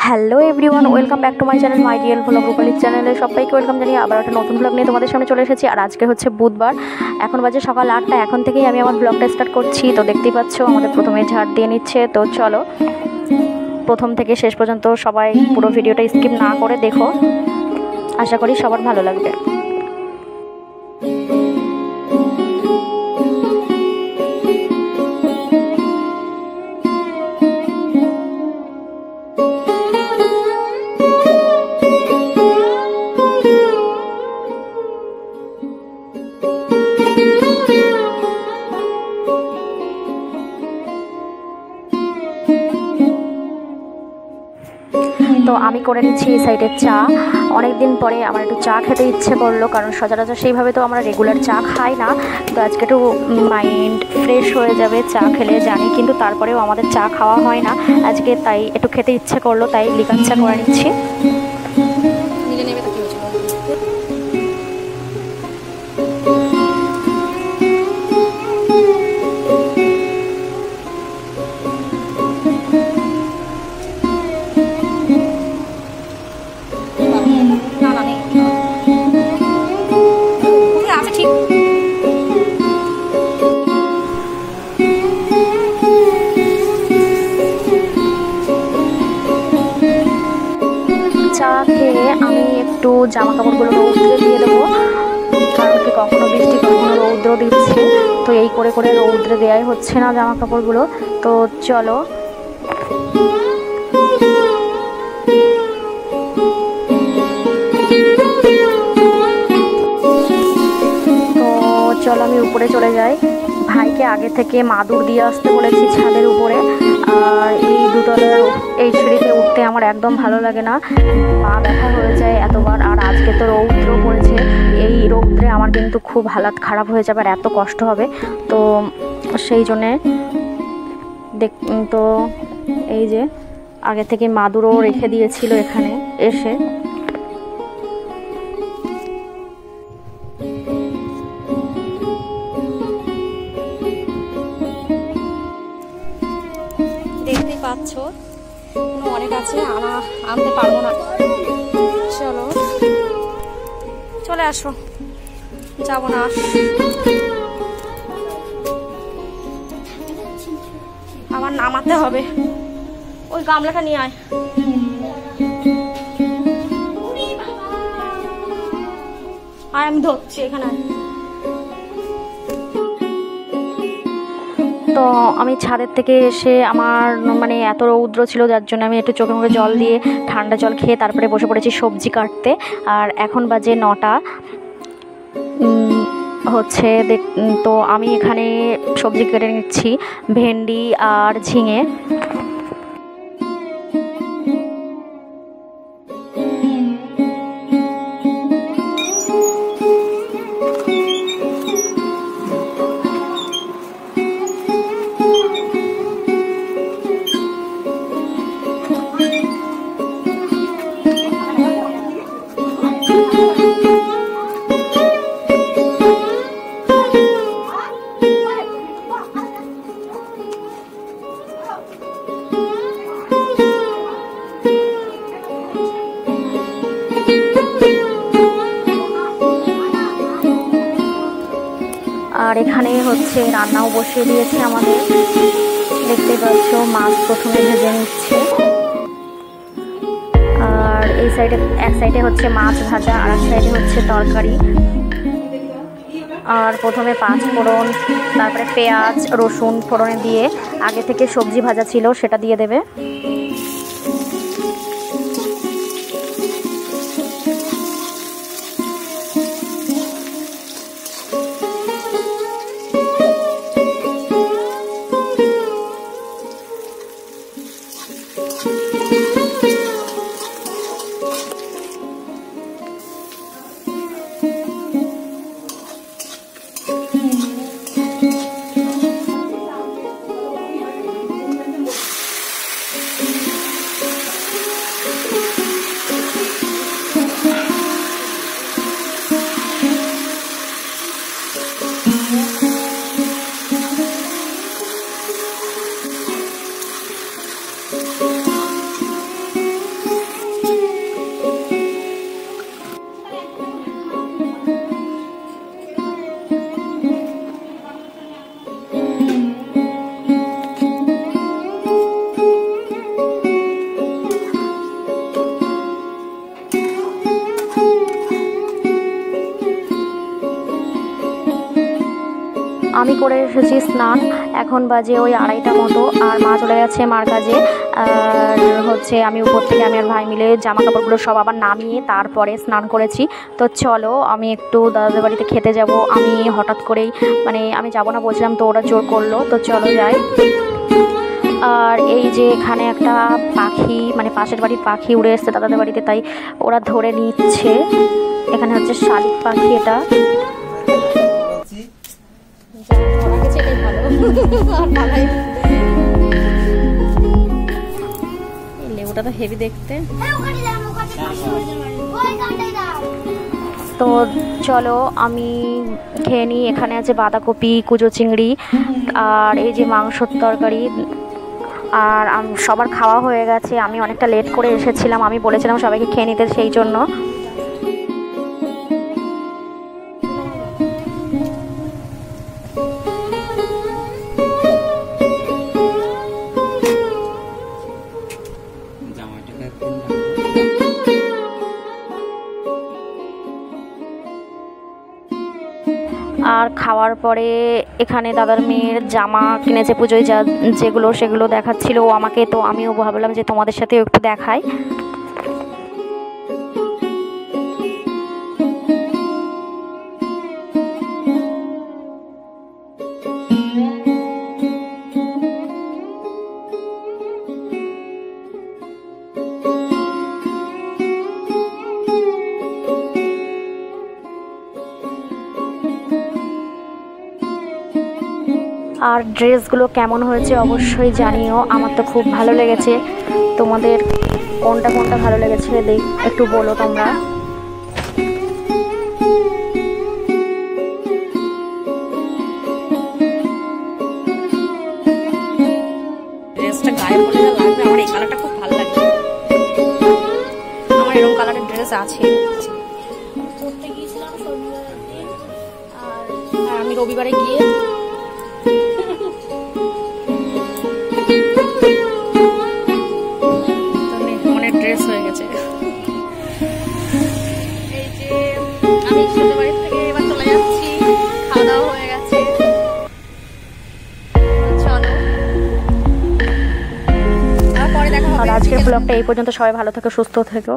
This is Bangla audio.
Hello everyone, welcome back to my channel my real vlog Rupali চ্যানেলে সবাইকে ওয়েলকাম জানিয়ে আবার একটা নতুন ব্লগ নিয়ে তোমাদের সামনে চলে এসেছি। আর আজকে হচ্ছে বুধবার, এখন বাজে সকাল 8টা। এখন থেকেই আমি আমার ব্লগটা স্টার্ট করছি। তো দেখতেই পাচ্ছ আমাদের প্রথমে ঝাড় দিয়ে নিচ্ছে। তো চলো প্রথম থেকে শেষ পর্যন্ত সবাই পুরো ভিডিওটা স্কিপ না করে দেখো, আশা করি সবার ভালো লাগবে। তো আমি করে নিচ্ছি এই সাইডের চা। অনেক দিন পরে আমার একটু চা খেতে ইচ্ছে করলো, কারণ সচরাচর সেইভাবে তো আমরা রেগুলার চা খাই না। তো আজকে একটু মাইন্ড ফ্রেশ হয়ে যাবে চা খেলে জানি, কিন্তু তারপরেও আমাদের চা খাওয়া হয় না আজকে, তাই একটু খেতে ইচ্ছে করলো, তাই লিকার চা করে নিচ্ছি। চা খেয়ে আমি একটু জামা কাপড়গুলো রৌদ্রে দিয়ে দেবো, কারণ কি কখনো বৃষ্টি কখনো রৌদ্র দিচ্ছে, তো এই করে করে রৌদ্রে দেওয়াই হচ্ছে না জামা কাপড়গুলো। তো চলো আমি উপরে চলে যাই। ভাইকে আগে থেকে মাদুর দিয়ে আসতে বলেছি ছাদের উপরে। আর এই দুতলার এই সিঁড়িতে উঠতে আমার একদম ভালো লাগে না, পা ব্যথা হয়ে যায় এতবার। আর আজকে তো রৌদ্র পড়েছে, এই রৌদ্রে আমার কিন্তু খুব হালাত খারাপ হয়ে যাবে আর এত কষ্ট হবে। তো সেই জন্যে তো এই যে আগে থেকে মাদুরও রেখে দিয়েছিল এখানে এসে। দেখতেই পাচ্ছ অনেক আছে, আনতে পারবো না। চলো চলে আসো, যাবো না, আমার নামাতে হবে। ওই গামলাটা নিয়ে আয়। আর আমি ধরছি এখানে। তো আমি ছাদের থেকে এসে আমার এত রৌদ্র ছিল, যার জন্য আমি একটু চোখে মুখে জল দিয়ে ঠান্ডা জল খেয়ে তারপরে বসে পড়েছি সবজি কাটতে। আর এখন বাজে 9টা হচ্ছে। তো আমি এখানে সবজি কেটে নিচ্ছি, ভেন্ডি আর ঝিঙে। আর এখানে হচ্ছে রান্নাও বসিয়ে দিয়েছে আমাদের, দেখতে পাচ্ছ মাছ প্রথমে ভেজে নিচ্ছে। আর এই সাইডে এক সাইডে হচ্ছে মাছ ভাজা আর এক সাইডে হচ্ছে তরকারি। আর প্রথমে 5 ফোড়ন, তারপরে পেঁয়াজ রসুন ফোড়নে দিয়ে আগে থেকে সবজি ভাজা ছিল সেটা দিয়ে দেবে। আমি করে এসেছি স্নান, এখন বাজে ওই 2:30টা মতো, আর মা চলে গেছে মার কাজে। আর হচ্ছে আমি উপর থেকে আমি আর ভাই মিলে জামা কাপড়গুলো সব আবার নামিয়ে তারপরে স্নান করেছি। তো চলো আমি একটু দাদাদের বাড়িতে খেতে যাব। আমি হঠাৎ করেই মানে আমি যাব না বলছিলাম, তো ওরা জোর করলো, তো চলো যাই। আর এই যে এখানে একটা পাখি মানে পাশের বাড়ির পাখি উড়ে এসছে দাদাদের বাড়িতে, তাই ওরা ধরে নিচ্ছে। এখানে হচ্ছে শালিক পাখি, এটা লেবুটা তো হেভি দেখতে। তো চলো আমি খেয়ে নিই। এখানে আছে বাঁধাকপি, কুচো চিংড়ি, আর এই যে মাংসর তরকারি। আর সবার খাওয়া হয়ে গেছে, আমি অনেকটা লেট করে এসেছিলাম, আমি বলেছিলাম সবাইকে খেয়ে নিতে, সেই জন্য। আর খাওয়ার পরে এখানে দাদার মেয়ের জামা কিনেছে পুজোয়, যেগুলো সেগুলো দেখাচ্ছিল ও আমাকে, তো আমিও ভাবলাম যে তোমাদের সাথেও একটু দেখাই। আর ড্রেসগুলো কেমন হয়েছে অবশ্যই জানিও, আমার তো খুব ভালো লেগেছে। তোমাদের কোনটা কোনটা ভালো লেগেছে একটু বলো তোমরা। ড্রেসটা গায়ে পরে যা লাগবে, আমার এই কালারটা খুব ভালো লাগে। আমার এরকম কালারের ড্রেস আছে, পরতে গিয়েছিলাম শনিবার দিন, আর আমি রবিবারে গিয়ে ড্রেস হয়ে গেছে। এই যে আমি শ্বশুর বাড়ি থেকে এবার চলে যাচ্ছি, খাওয়া দাওয়া হয়ে গেছে, চলো আর পরে দেখা হবে। আর আজকের ব্লগটা এই পর্যন্ত, সবাই ভালো থেকো, সুস্থ থেকো।